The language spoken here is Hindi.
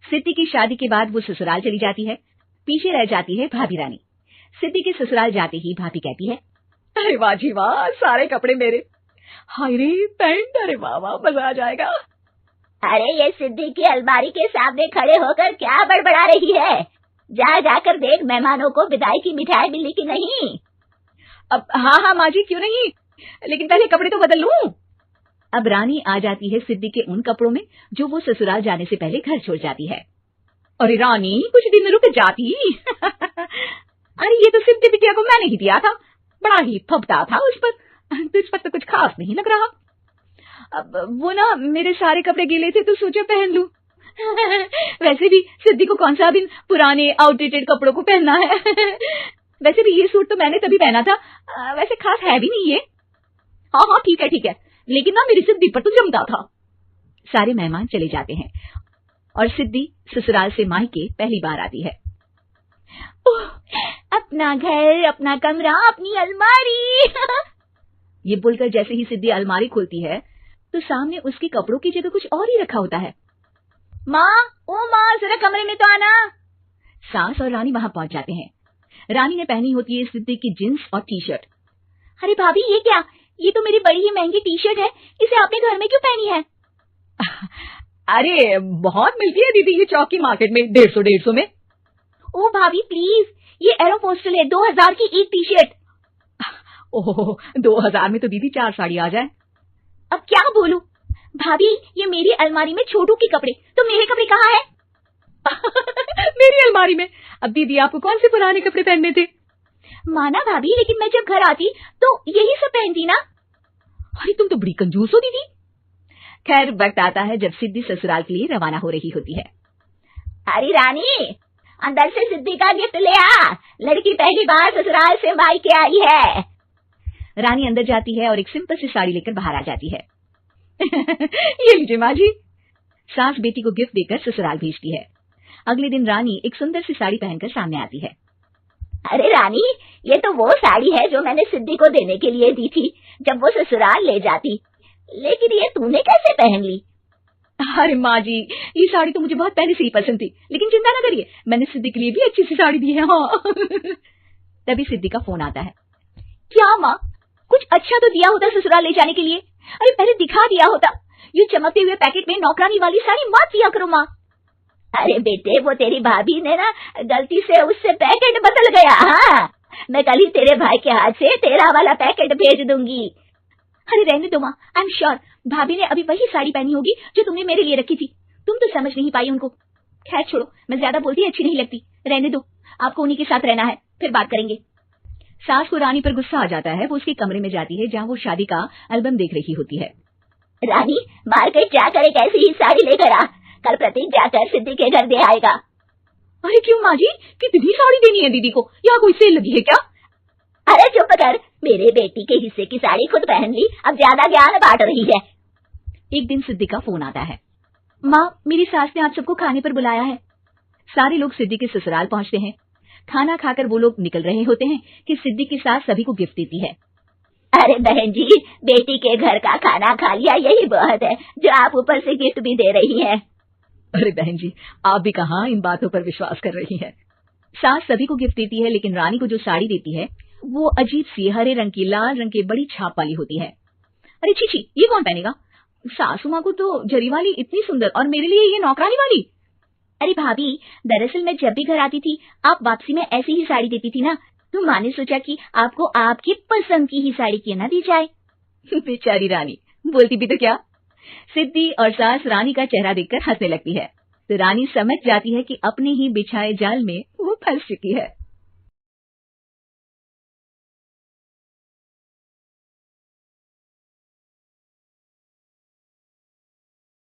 सिद्धि की शादी के बाद वो ससुराल चली जाती है। पीछे रह जाती है भाभी रानी। सिद्धि के ससुराल जाते ही भाभी कहती है, अरे वाह जी वाह, सारे कपड़े मेरे। हाय रे पैंट, अरे वाह वाह, मजा आ जाएगा। अरे ये सिद्धि की अलमारी के सामने खड़े होकर क्या बड़बड़ा रही है? जा जाकर देख मेहमानों को विदाई की मिठाई मिली कि नहीं। अब हाँ माँ जी, क्यों नहीं, लेकिन पहले कपड़े तो बदल लूं। अब रानी आ जाती है सिद्धि के उन कपड़ों में जो वो ससुराल जाने से पहले घर छोड़ जाती है। अरे रानी, कुछ दिन रुक जाती। अरे ये तो सिद्धि बिटिया को मैंने ही दिया था, बड़ा ही फबता था उस पर, तो इस पर तो कुछ खास नहीं लग रहा। अब वो ना मेरे सारे कपड़े गीले थे तो सोचा पहन लूं। वैसे भी सिद्धि को कौन सा दिन पुराने आउटडेटेड कपड़ों को पहनना है। वैसे भी ये सूट तो मैंने तभी पहना था, वैसे खास है भी नहीं ये। हाँ ठीक है, लेकिन ना मेरी सिद्धि पर तो जमता था। सारे मेहमान चले जाते हैं और सिद्धि ससुराल से मायके पहली बार आती है। अपना घर, अपना कमरा, अपनी अलमारी। ये बोलकर जैसे ही सिद्धि अलमारी खोलती है तो सामने उसके कपड़ों की जगह कुछ और ही रखा होता है। माँ, जरा कमरे में तो आना। सास और रानी वहां पहुंच जाते हैं। रानी ने पहनी होती है सिद्धि की जींस और टी शर्ट। अरे भाभी, ये क्या? ये तो मेरी बड़ी ही महंगी टी शर्ट है, इसे आपने घर में क्यों पहनी है? अरे बहुत मिलती है दीदी ये चौकी मार्केट में, 150 में। ओ भाभी प्लीज, ये एरोपोस्टल है, 2000 की एक टी शर्ट। ओह 2000 में तो दीदी 4 साड़ी आ जाए। अब क्या बोलूं? भाभी, ये मेरी अलमारी में छोटू के कपड़े, तो मेरे कपड़े कहाँ हैं? मेरी अलमारी में? अब दीदी आपको कौन से पुराने कपड़े पहनने थे? माना भाभी, लेकिन मैं जब घर आती तो यही सब पहनती ना। अरे तुम तो बड़ी कंजूस हो दीदी। खैर वक्त आता है जब सिद्धि ससुराल के लिए रवाना हो रही होती है। अरे रानी, अंदर से सिद्धि का गिफ्ट ले आ, लड़की पहली बार ससुराल से मायके आई है। रानी अंदर जाती है और एक सिंपल सी साड़ी लेकर बाहर आ जाती है। ये लीजिए माँ जी। सास बेटी को गिफ्ट देकर ससुराल भेजती है। अगले दिन रानी एक सुंदर सी साड़ी पहनकर सामने आती है। अरे रानी, ये तो वो साड़ी है जो मैंने सिद्धि को देने के लिए दी थी जब वो ससुराल ले जाती, लेकिन ये तूने कैसे पहन ली? अरे माँ जी, ये साड़ी तो मुझे बहुत पहले से ही पसंद थी, लेकिन चिंता न करिए, मैंने सिद्धि के लिए भी अच्छी सी साड़ी दी है। हाँ। तभी सिद्धि का फोन आता है। क्या माँ, कुछ अच्छा तो दिया होता ससुराल ले जाने के लिए। अरे पहले दिखा दिया होता। ये चमकते हुए पैकेट में नौकरानी वाली साड़ी मत दिया करो माँ। अरे बेटे, वो तेरी भाभी ने ना गलती से उससे पैकेट बदल गया। हाँ, मैं कल ही तेरे भाई के हाथ से तेरा वाला पैकेट भेज दूंगी। अरे रहने दो माँ, आई एम श्योर भाभी ने अभी वही साड़ी पहनी होगी जो तुमने मेरे लिए रखी थी। तुम तो समझ नहीं पाई उनको। खैर छोड़ो, मैं ज्यादा बोलती अच्छी नहीं लगती, रहने दो, आपको उन्हीं के साथ रहना है, फिर बात करेंगे। सास को रानी पर गुस्सा आ जाता है। वो उसके कमरे में जाती है जहाँ वो शादी का एल्बम देख रही होती है। रानी, मार्केट जाकर एक ऐसी ही साड़ी लेकर आ, कल प्रतीक जाकर सिद्धि के घर दे आएगा। अरे क्यों माँ जी, कितनी साड़ी देनी है दीदी को? यहाँ कोई सेल लगी है क्या? अरे चुप कर, मेरे बेटी के हिस्से की साड़ी खुद पहन ली, अब ज्यादा ज्ञान बांट रही है। एक दिन सिद्धि का फोन आता है। माँ, मेरी सास ने आप सबको खाने पर बुलाया है। सारे लोग सिद्धि के ससुराल पहुंचते हैं। खाना खाकर वो लोग निकल रहे होते हैं कि सिद्धि की सास सभी को गिफ्ट देती है। अरे बहन जी, बेटी के घर का खाना खा लिया, यही बहुत है जो आप ऊपर से गिफ्ट भी दे रही हैं। अरे बहन जी, आप भी कहाँ इन बातों पर विश्वास कर रही हैं। सास सभी को गिफ्ट देती है, लेकिन रानी को जो साड़ी देती है वो अजीब सी हरे रंग की, लाल रंग की बड़ी छाप वाली होती है। अरे छी, ये कौन पहनेगा? सासू माँ को तो जरी वाली इतनी सुंदर, और मेरे लिए ये नौकरानी वाली। अरे भाभी, दरअसल मैं जब भी घर आती थी आप वापसी में ऐसी ही साड़ी देती थी ना, तो माँ ने सोचा कि आपको आपकी पसंद की ही साड़ी क्यों ना दी जाए। बेचारी रानी, बोलती भी तो क्या। सिद्धि और सास रानी का चेहरा देखकर हंसने लगती है, तो रानी समझ जाती है कि अपने ही बिछाए जाल में वो फंस चुकी है।